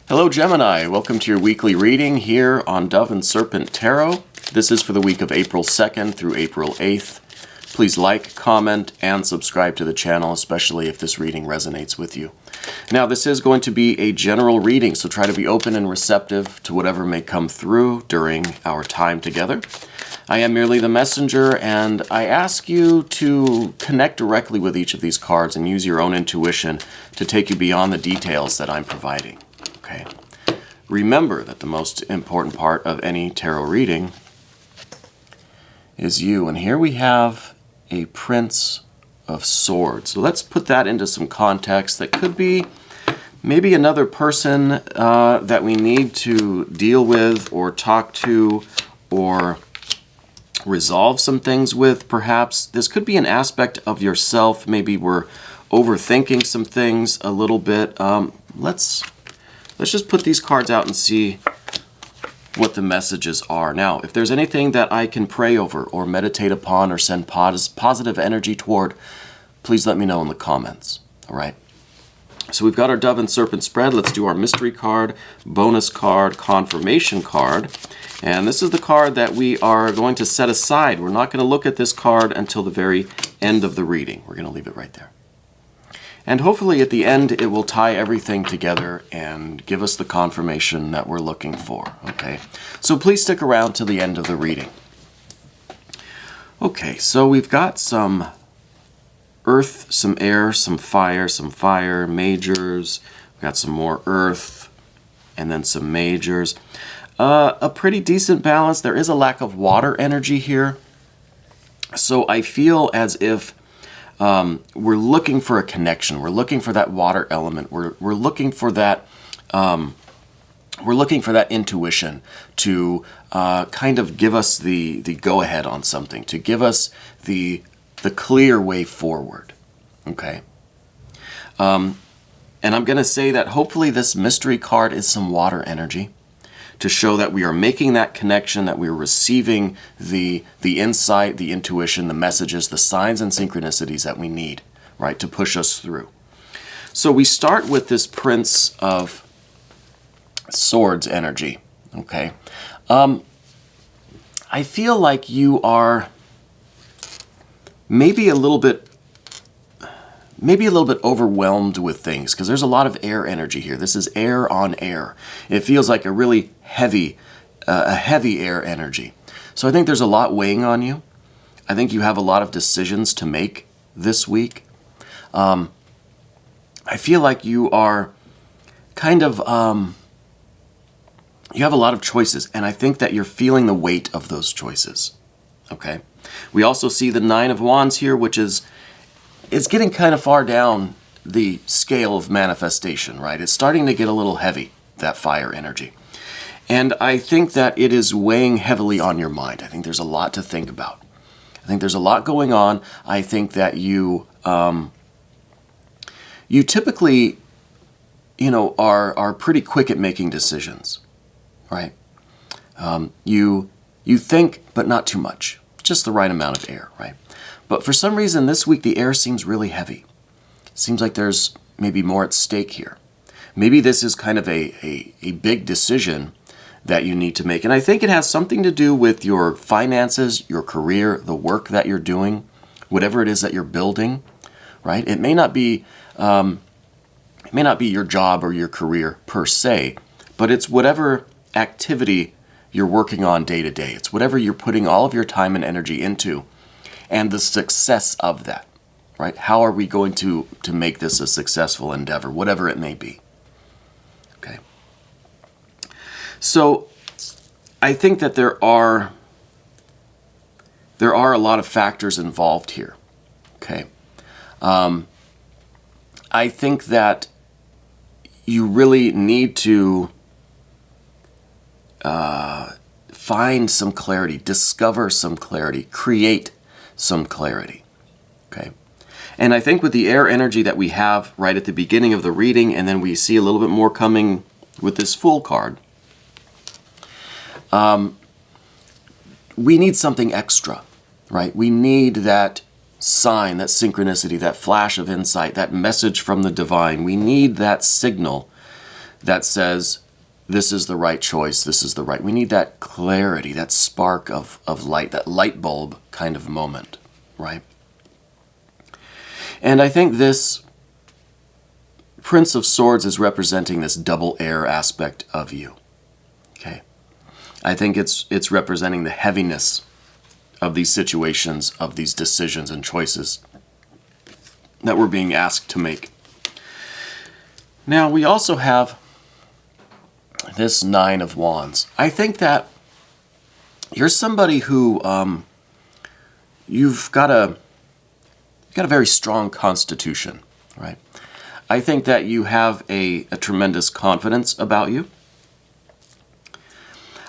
Hello Gemini, welcome to your weekly reading here on Dove and Serpent Tarot. This is for the week of April 2nd through April 8th. Please like, comment, and subscribe to the channel, especially if this reading resonates with you. Now, this is going to be a general reading, so try to be open and receptive to whatever may come through during our time together. I am merely the messenger, and I ask you to connect directly with each of these cards and use your own intuition to take you beyond the details that I'm providing. Okay. Remember that the most important part of any tarot reading is you. And here we have a Prince of Swords. So let's put that into some context. That could be maybe another person that we need to deal with or talk to or resolve some things with, perhaps. This could be an aspect of yourself. Maybe we're overthinking some things a little bit. Let's just put these cards out and see what the messages are. Now, if there's anything that I can pray over or meditate upon or send positive energy toward, please let me know in the comments. All right? So we've got our Dove and Serpent spread. Let's do our mystery card, bonus card, confirmation card. And this is the card that we are going to set aside. We're not going to look at this card until the very end of the reading. We're going to leave it right there. And hopefully at the end it will tie everything together and give us the confirmation that we're looking for. Okay, so please stick around to the end of the reading. Okay, so we've got some earth, some air, some fire, majors. We've got some more earth, and then some majors. A pretty decent balance. There is a lack of water energy here. So I feel as if we're looking for a connection. We're looking for that water element. We're looking for that. We're looking for that intuition to kind of give us the go ahead on something, to give us the clear way forward. Okay. And I'm going to say that hopefully this mystery card is some water energy, to show that we are making that connection, that we're receiving the insight, the intuition, the messages, the signs and synchronicities that we need, right, to push us through. So we start with this Prince of Swords energy, okay? I feel like you are maybe a little bit overwhelmed with things, because there's a lot of air energy here. This is air on air. It feels like a really heavy air energy. So I think there's a lot weighing on you. I think you have a lot of decisions to make this week. I feel like you are kind of, you have a lot of choices, and I think that you're feeling the weight of those choices. Okay? We also see the Nine of Wands here, which is, it's getting kind of far down the scale of manifestation, right? It's starting to get a little heavy, that fire energy. And I think that it is weighing heavily on your mind. I think there's a lot to think about. I think there's a lot going on. I think that you typically, are pretty quick at making decisions, right? You think, but not too much. Just the right amount of air, right? But for some reason this week the air seems really heavy. It seems like there's maybe more at stake here. Maybe this is kind of a big decision that you need to make. And I think it has something to do with your finances, your career, the work that you're doing, whatever it is that you're building, right? It may not be your job or your career per se, but it's whatever activity you're working on day to day. It's whatever you're putting all of your time and energy into, and the success of that, right? How are we going to make this a successful endeavor, whatever it may be? Okay. So I think that there are a lot of factors involved here. Okay. I think that you really need to find some clarity, discover some clarity, create some clarity. Okay. And I think with the air energy that we have right at the beginning of the reading, and then we see a little bit more coming with this Fool card, we need something extra, right? We need that sign, that synchronicity, that flash of insight, that message from the divine. We need that signal that says, this is the right choice, this is the right. We need that clarity, that spark of light, that light bulb kind of moment, right? And I think this Prince of Swords is representing this double air aspect of you, okay? I think it's representing the heaviness of these situations, of these decisions and choices that we're being asked to make. Now, we also have this Nine of Wands. I think that you're somebody who you've got a very strong constitution, right? I think that you have a tremendous confidence about you.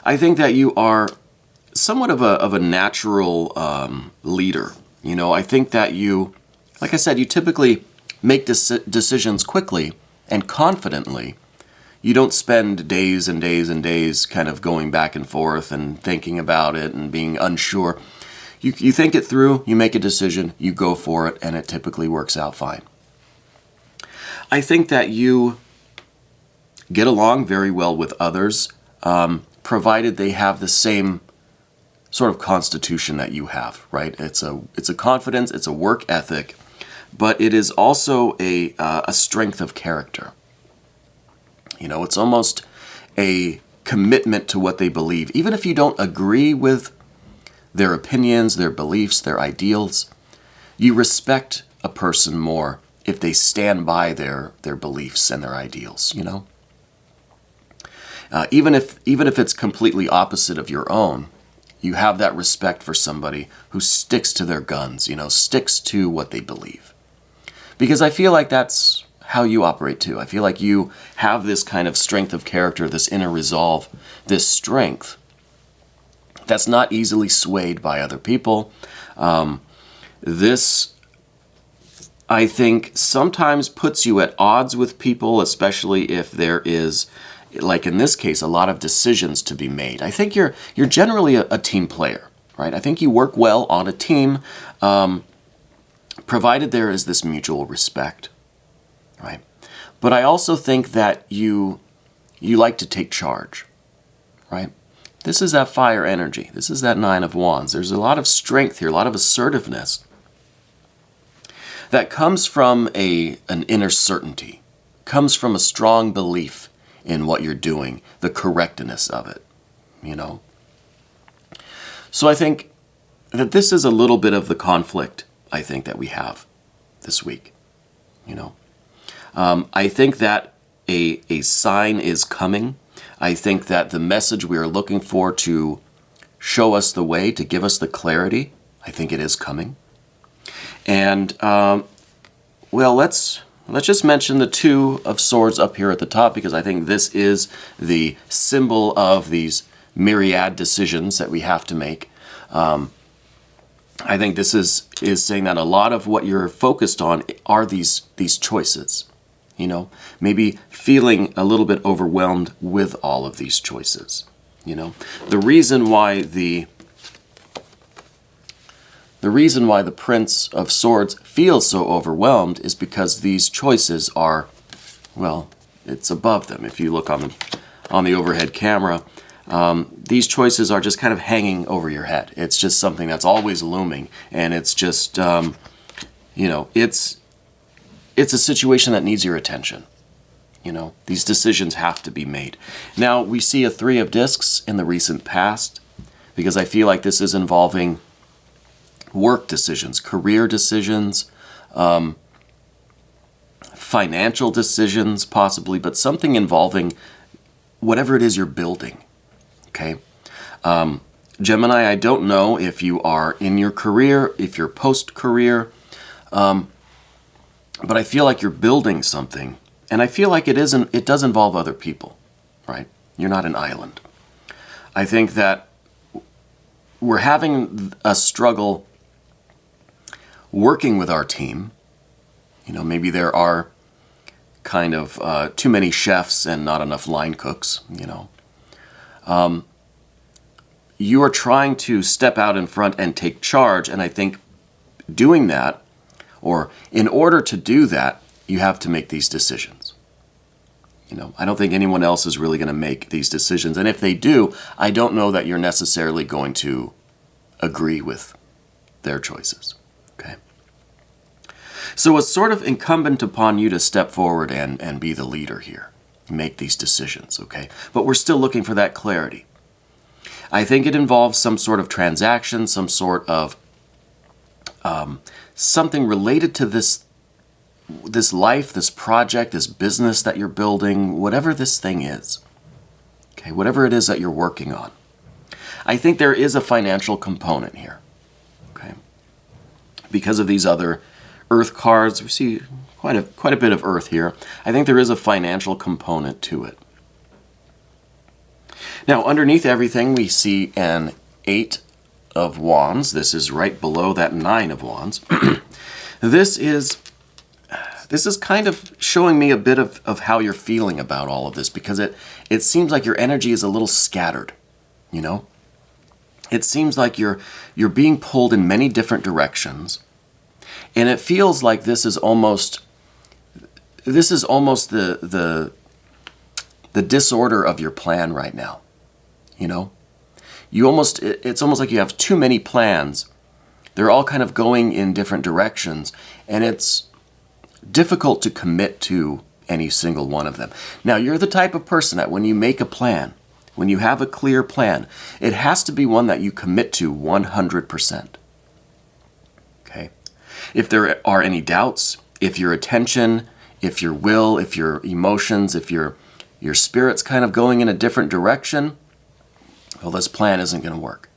I think that you are somewhat of a natural leader. You know, I think that you, like I said, you typically make decisions quickly and confidently. You don't spend days and days and days kind of going back and forth and thinking about it and being unsure. You think it through, you make a decision, you go for it, and it typically works out fine. I think that you get along very well with others, provided they have the same sort of constitution that you have, right? It's a confidence, it's a work ethic, but it is also a strength of character. You know, it's almost a commitment to what they believe. Even if you don't agree with their opinions, their beliefs, their ideals, you respect a person more if they stand by their beliefs and their ideals, you know? Even if it's completely opposite of your own, you have that respect for somebody who sticks to their guns, you know, sticks to what they believe. Because I feel like that's how you operate too. I feel like you have this kind of strength of character, this inner resolve, this strength that's not easily swayed by other people. This, I think, sometimes puts you at odds with people, especially if there is, like in this case, a lot of decisions to be made. I think you're generally a team player, right? I think you work well on a team, provided there is this mutual respect, right? But I also think that you like to take charge, right? This is that fire energy. This is that Nine of Wands. There's a lot of strength here, a lot of assertiveness that comes from an inner certainty, comes from a strong belief in what you're doing, the correctness of it, you know? So I think that this is a little bit of the conflict, I think, that we have this week, you know? I think that a sign is coming. I think that the message we are looking for to show us the way, to give us the clarity, I think it is coming. And, well, let's just mention the Two of Swords up here at the top, because I think this is the symbol of these myriad decisions that we have to make. I think this is saying that a lot of what you're focused on are these choices. You know, maybe feeling a little bit overwhelmed with all of these choices. You know, the reason why the Prince of Swords feels so overwhelmed is because these choices are, well, it's above them. If you look on the overhead camera, these choices are just kind of hanging over your head. It's just something that's always looming, and it's just, you know, it's a situation that needs your attention. You know, these decisions have to be made. Now, we see a Three of Discs in the recent past, because I feel like this is involving work decisions, career decisions, financial decisions possibly, but something involving whatever it is you're building, okay? Gemini, I don't know if you are in your career, if you're post-career, but I feel like you're building something, and I feel like it does involve other people, right? You're not an island. I think that we're having a struggle working with our team. You know, maybe there are kind of too many chefs and not enough line cooks, you know. You are trying to step out in front and take charge, and I think doing that, or in order to do that, you have to make these decisions. I don't think anyone else is really going to make these decisions. And if they do, I don't know that you're necessarily going to agree with their choices. Okay? So it's sort of incumbent upon you to step forward and be the leader here. Make these decisions, okay? But we're still looking for that clarity. I think it involves some sort of transaction, some sort of something related to this life, this project, this business that you're building, whatever this thing is. Okay, whatever it is that you're working on. I think there is a financial component here. Okay? Because of these other Earth cards, we see quite a bit of Earth here. I think there is a financial component to it. Now, underneath everything, we see an 8 of Wands. This is right below that 9 of Wands. This is kind of showing me a bit of how you're feeling about all of this, because it seems like your energy is a little scattered, It seems like you're being pulled in many different directions, and it feels like this is almost the disorder of your plan right now, It's almost like you have too many plans. They're all kind of going in different directions, and it's difficult to commit to any single one of them. Now, you're the type of person that when you make a plan, when you have a clear plan, it has to be one that you commit to 100%. Okay? If there are any doubts, if your attention, if your will, if your emotions, if your spirit's kind of going in a different direction, well, this plan isn't going to work.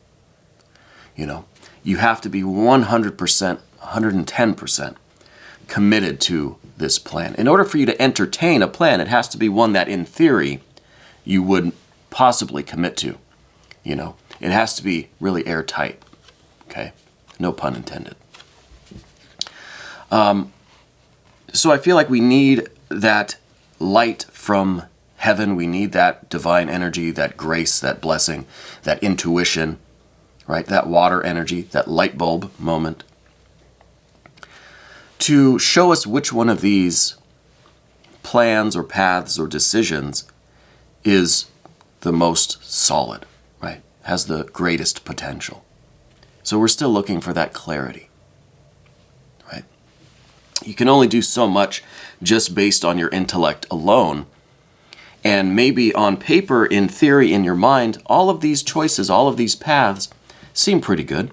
You have to be 100%, 110% committed to this plan. In order for you to entertain a plan, it has to be one that, in theory, you would possibly commit to. It has to be really airtight. Okay? No pun intended. So I feel like we need that light from heaven. We need that divine energy, that grace, that blessing, that intuition, right? That water energy, that light bulb moment, to show us which one of these plans or paths or decisions is the most solid, right? Has the greatest potential. So we're still looking for that clarity, right? You can only do so much just based on your intellect alone. And maybe on paper, in theory, in your mind, all of these choices, all of these paths seem pretty good.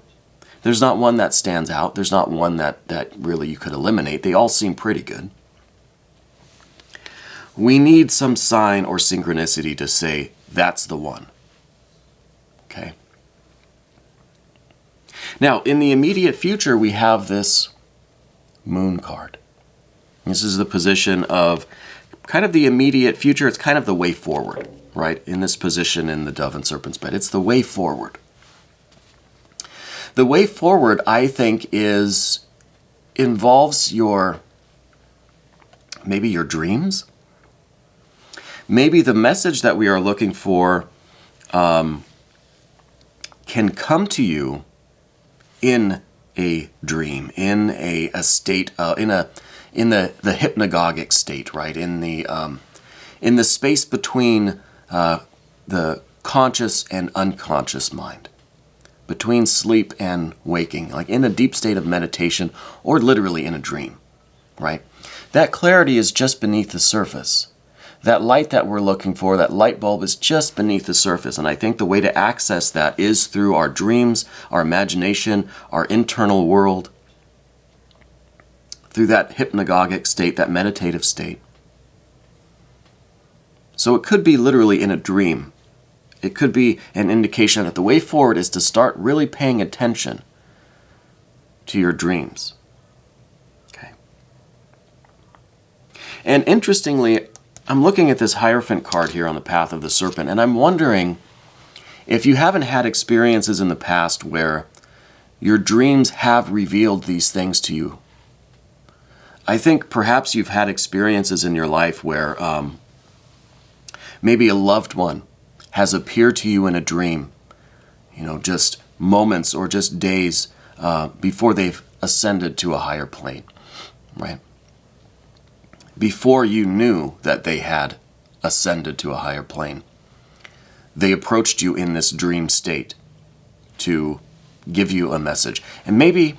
There's not one that stands out. There's not one that really you could eliminate. They all seem pretty good. We need some sign or synchronicity to say, that's the one. Okay? Now, in the immediate future, we have this Moon card. This is the position of kind of the immediate future. It's kind of the way forward, right? In this position in the Dove and Serpent's bed. It's the way forward. The way forward, I think, involves maybe your dreams. Maybe the message that we are looking for can come to you in a dream, in a state, in the hypnagogic state, right? In the space between the conscious and unconscious mind, between sleep and waking, like in a deep state of meditation, or literally in a dream, right? That clarity is just beneath the surface. That light that we're looking for, that light bulb, is just beneath the surface. And I think the way to access that is through our dreams, our imagination, our internal world, through that hypnagogic state, that meditative state. So it could be literally in a dream. It could be an indication that the way forward is to start really paying attention to your dreams. Okay. And interestingly, I'm looking at this Hierophant card here on the Path of the Serpent, and I'm wondering if you haven't had experiences in the past where your dreams have revealed these things to you. I think perhaps you've had experiences in your life where maybe a loved one has appeared to you in a dream, just moments or just days before they've ascended to a higher plane, right? Before you knew that they had ascended to a higher plane. They approached you in this dream state to give you a message. And maybe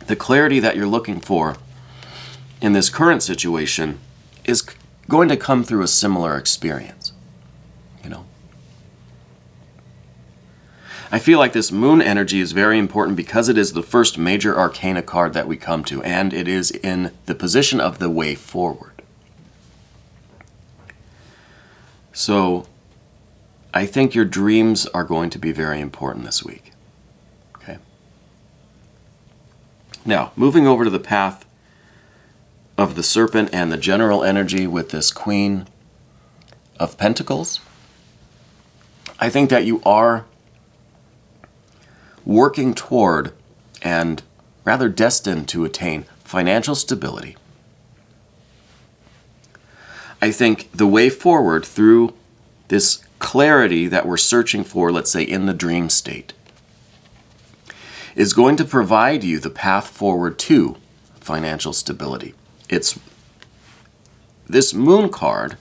the clarity that you're looking for in this current situation is going to come through a similar experience. You know? I feel like this moon energy is very important because it is the first major arcana card that we come to, and it is in the position of the way forward. So, I think your dreams are going to be very important this week. Okay. Now, moving over to the path of the Serpent and the general energy with this Queen of Pentacles, I think that you are working toward and rather destined to attain financial stability. I think the way forward through this clarity that we're searching for, let's say in the dream state, is going to provide you the path forward to financial stability. It's this Moon card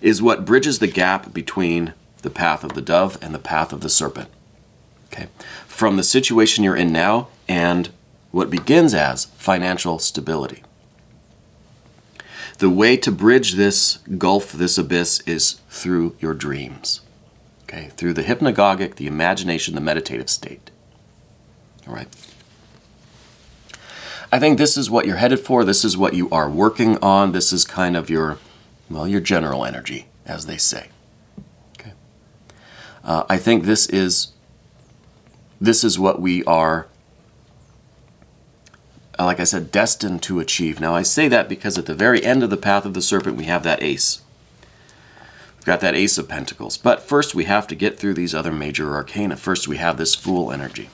is what bridges the gap between the path of the Dove and the path of the Serpent. Okay, from the situation you're in now and what begins as financial stability. The way to bridge this gulf, this abyss, is through your dreams. Okay, through the hypnagogic, the imagination, the meditative state. All right. I think this is what you're headed for. This is what you are working on. This is kind of your, well, your general energy, as they say. Okay. I think this is what we are, like I said, destined to achieve. Now, I say that because at the very end of the path of the Serpent, we have that Ace. We've got that Ace of Pentacles. But first, we have to get through these other major arcana. First, we have this Fool energy.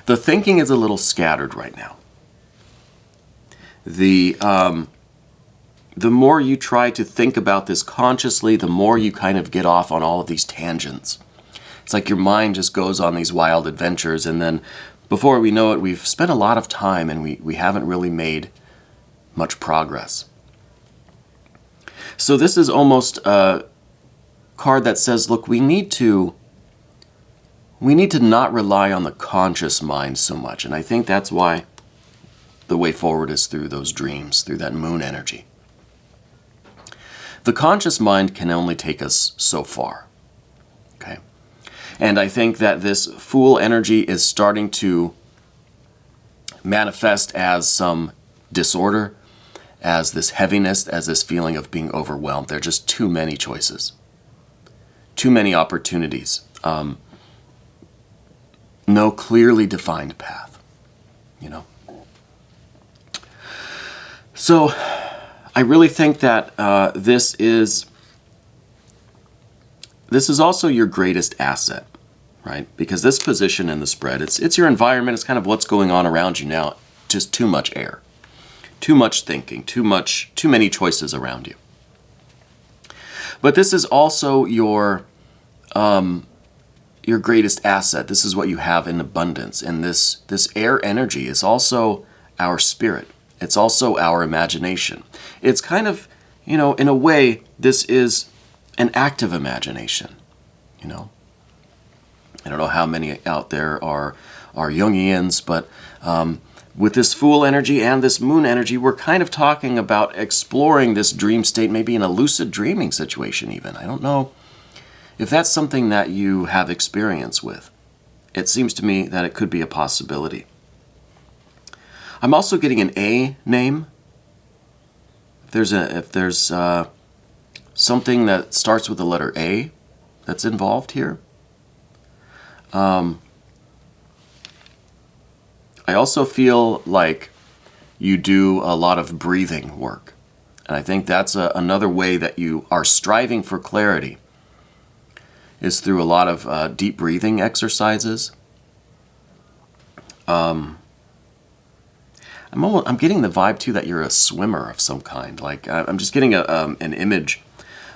The thinking is a little scattered right now. The more you try to think about this consciously, the more you kind of get off on all of these tangents. It's like your mind just goes on these wild adventures, and then before we know it, we've spent a lot of time and we haven't really made much progress. So this is almost a card that says, look, we need to not rely on the conscious mind so much. And I think that's why the way forward is through those dreams, through that Moon energy. The conscious mind can only take us so far. Okay? And I think that this Fool energy is starting to manifest as some disorder, as this heaviness, as this feeling of being overwhelmed. There are just too many choices, too many opportunities, no clearly defined path, you know. So I really think that this is also your greatest asset, right? Because this position in the spread, it's your environment, it's kind of what's going on around you now. Just too much air, too much thinking, too many choices around you. But this is also your greatest asset. This is what you have in abundance. And this air energy is also our spirit. It's also our imagination. It's kind of, you know, in a way, this is an active imagination, you know. I don't know how many out there are Jungians, but with this Fool energy and this Moon energy, we're kind of talking about exploring this dream state, maybe in a lucid dreaming situation even. I don't know if that's something that you have experience with. It seems to me that it could be a possibility. I'm also getting an A name. If there's something that starts with the letter A that's involved here. I also feel like you do a lot of breathing work. And I think that's another way that you are striving for clarity, is through a lot of deep breathing exercises. I'm getting the vibe too that you're a swimmer of some kind. Like I'm just getting an image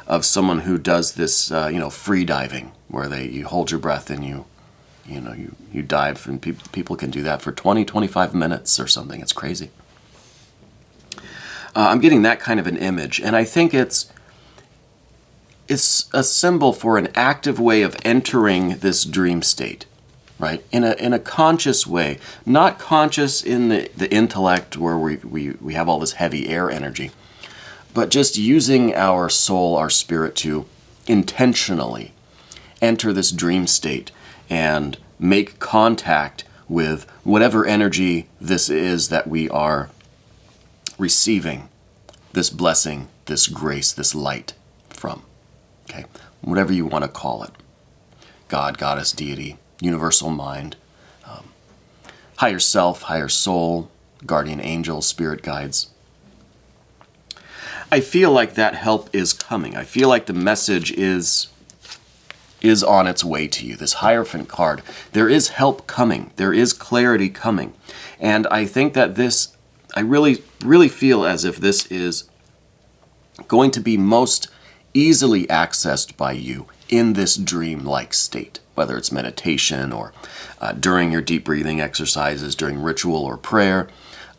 of someone who does this, free diving, where you hold your breath and you dive, and people can do that for 20, 25 minutes or something. It's crazy. I'm getting that kind of an image, and I think it's a symbol for an active way of entering this dream state, right? In a conscious way, not conscious in the intellect where we have all this heavy air energy, but just using our soul, our spirit to intentionally enter this dream state and make contact with whatever energy this is that we are receiving this blessing, this grace, this light from. Okay, whatever you want to call it. God, goddess, deity, universal mind, higher self, higher soul, guardian angel, spirit guides. I feel like that help is coming. I feel like the message is on its way to you. This Hierophant card, there is help coming. There is clarity coming. And I think that this, I really, really feel as if this is going to be most easily accessed by you in this dream-like state, whether it's meditation or during your deep breathing exercises, during ritual or prayer,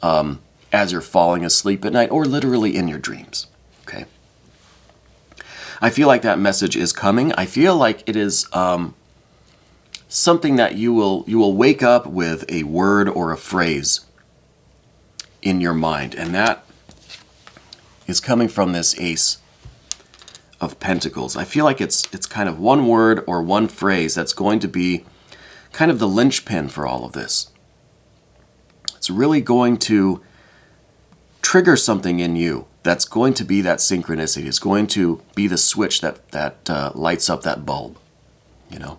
as you're falling asleep at night, or literally in your dreams. Okay. I feel like that message is coming. I feel like it is something that you will wake up with a word or a phrase in your mind, and that is coming from this Ace of Pentacles. I feel like it's kind of one word or one phrase that's going to be kind of the linchpin for all of this. It's really going to trigger something in you that's going to be that synchronicity. It's going to be the switch that lights up that bulb, you know,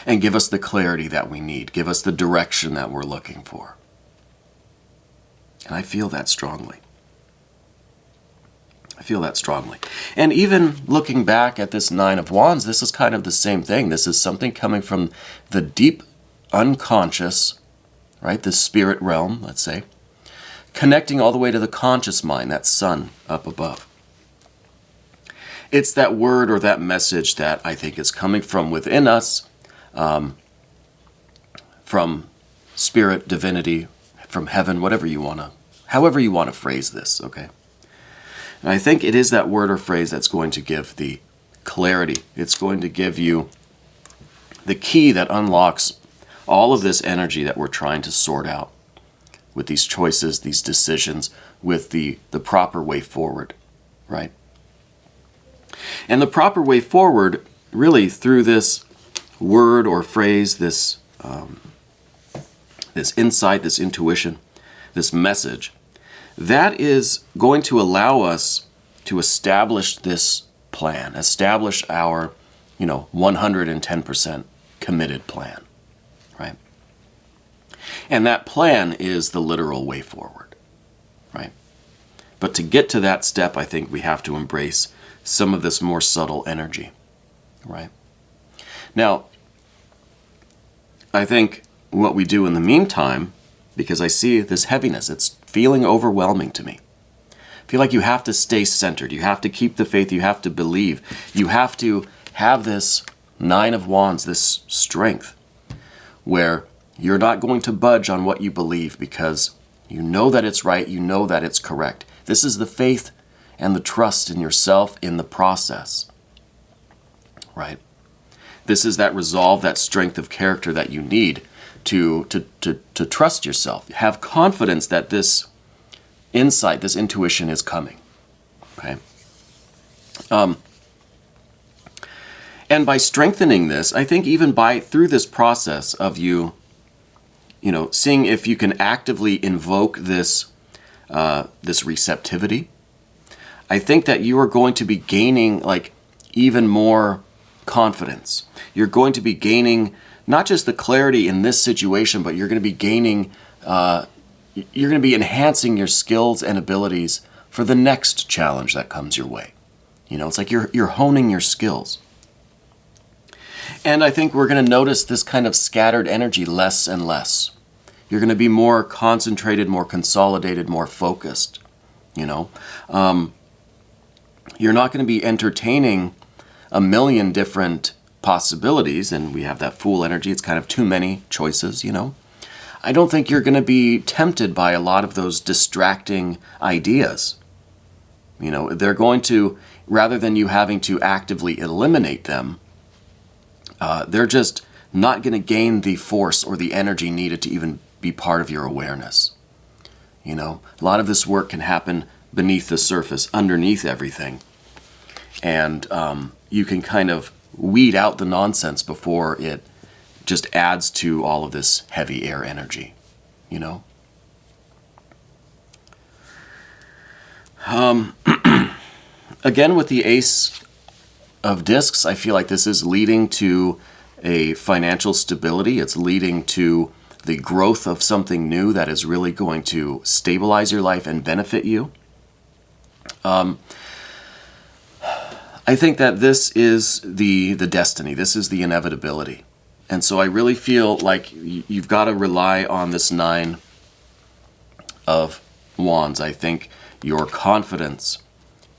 and give us the clarity that we need, give us the direction that we're looking for. And I feel that strongly. I feel that strongly. And even looking back at this Nine of Wands, this is kind of the same thing. This is something coming from the deep unconscious, right? The spirit realm, let's say, connecting all the way to the conscious mind, that sun up above. It's that word or that message that I think is coming from within us, from spirit, divinity, from heaven, however you want to phrase this, okay? And I think it is that word or phrase that's going to give the clarity. It's going to give you the key that unlocks all of this energy that we're trying to sort out with these choices, these decisions, with the proper way forward, right? And the proper way forward, really through this word or phrase, this insight, this intuition, this message, that is going to allow us to establish this plan, establish our, 110% committed plan, right? And that plan is the literal way forward, right? But to get to that step, I think we have to embrace some of this more subtle energy, right? Now, I think what we do in the meantime, because I see this heaviness, it's feeling overwhelming to me. I feel like you have to stay centered. You have to keep the faith. You have to believe. You have to have this Nine of Wands, this strength, where you're not going to budge on what you believe because you know that it's right. You know that it's correct. This is the faith and the trust in yourself in the process, right? This is that resolve, that strength of character that you need to trust yourself. Have confidence that this insight, this intuition is coming, okay? And by strengthening this, I think even through this process of you seeing if you can actively invoke this receptivity, I think that you are going to be gaining even more confidence. You're going to be gaining not just the clarity in this situation, but you're going to be gaining, you're going to be enhancing your skills and abilities for the next challenge that comes your way. It's like you're honing your skills. And I think we're going to notice this kind of scattered energy less and less. You're going to be more concentrated, more consolidated, more focused. You're not going to be entertaining a million different possibilities, and we have that Fool energy. It's kind of too many choices, I don't think you're going to be tempted by a lot of those distracting ideas. You know, they're going to, rather than you having to actively eliminate them, they're just not going to gain the force or the energy needed to even be part of your awareness. You know, a lot of this work can happen beneath the surface, underneath everything. And you can kind of weed out the nonsense before it just adds to all of this heavy air energy, you know? Again, with the Ace of Discs, I feel like this is leading to a financial stability. It's leading to the growth of something new that is really going to stabilize your life and benefit you. I think that this is the destiny. This is the inevitability. And so I really feel like you've got to rely on this Nine of Wands. I think your confidence,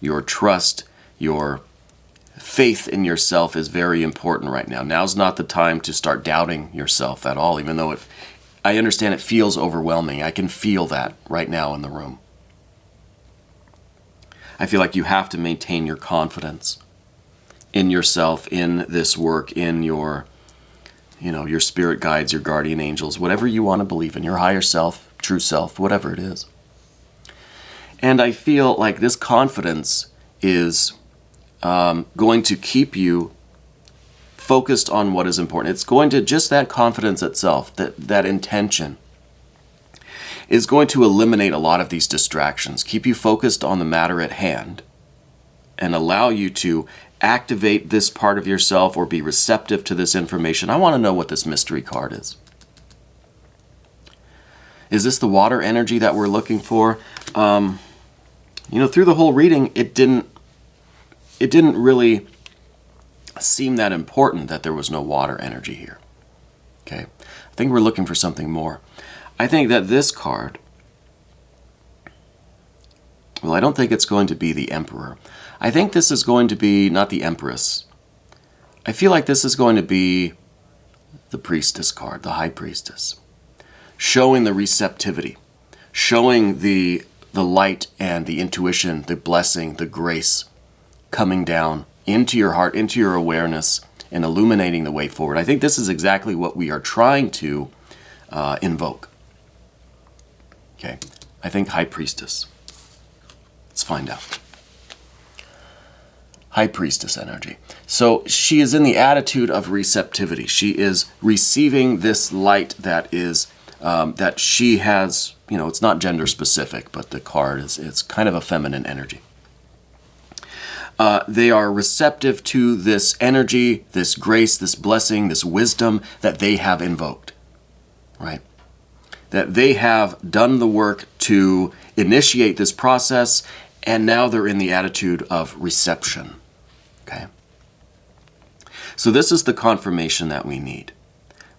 your trust, your faith in yourself is very important right now. Now's not the time to start doubting yourself at all, even though I understand it feels overwhelming. I can feel that right now in the room. I feel like you have to maintain your confidence in yourself, in this work, in your, you know, your spirit guides, your guardian angels, whatever you want to believe in, your higher self, true self, whatever it is. And I feel like this confidence is going to keep you focused on what is important. It's going to, just that confidence itself, that intention, is going to eliminate a lot of these distractions, keep you focused on the matter at hand, and allow you to activate this part of yourself or be receptive to this information. I want to know what this mystery card is. Is this the water energy that we're looking for? You know, through the whole reading, it didn't really seem that important that there was no water energy here. Okay, I think we're looking for something more. I think that this card, well, I don't think it's going to be the Emperor. I think this is going to be not the Empress. I feel like this is going to be the Priestess card, the High Priestess, showing the receptivity, showing the light and the intuition, the blessing, the grace coming down into your heart, into your awareness, and illuminating the way forward. I think this is exactly what we are trying to invoke. Okay, I think High Priestess. Let's find out. High Priestess energy. So she is in the attitude of receptivity. She is receiving this light that is that she has. You know, it's not gender specific, but the card it's kind of a feminine energy. They are receptive to this energy, this grace, this blessing, this wisdom that they have invoked, right? That they have done the work to initiate this process, and now they're in the attitude of reception, okay? So this is the confirmation that we need.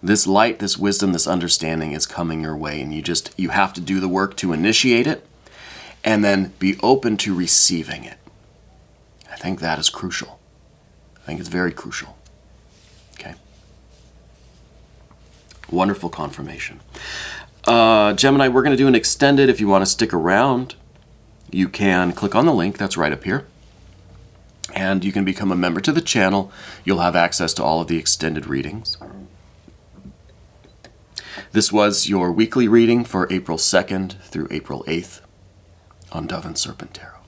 This light, this wisdom, this understanding is coming your way, and you have to do the work to initiate it, and then be open to receiving it. I think that is crucial. I think it's very crucial. Okay. Wonderful confirmation. Gemini, we're going to do an extended. If you want to stick around, you can click on the link that's right up here, and you can become a member to the channel. You'll have access to all of the extended readings. This was your weekly reading for April 2nd through April 8th on Dove and Serpent Tarot.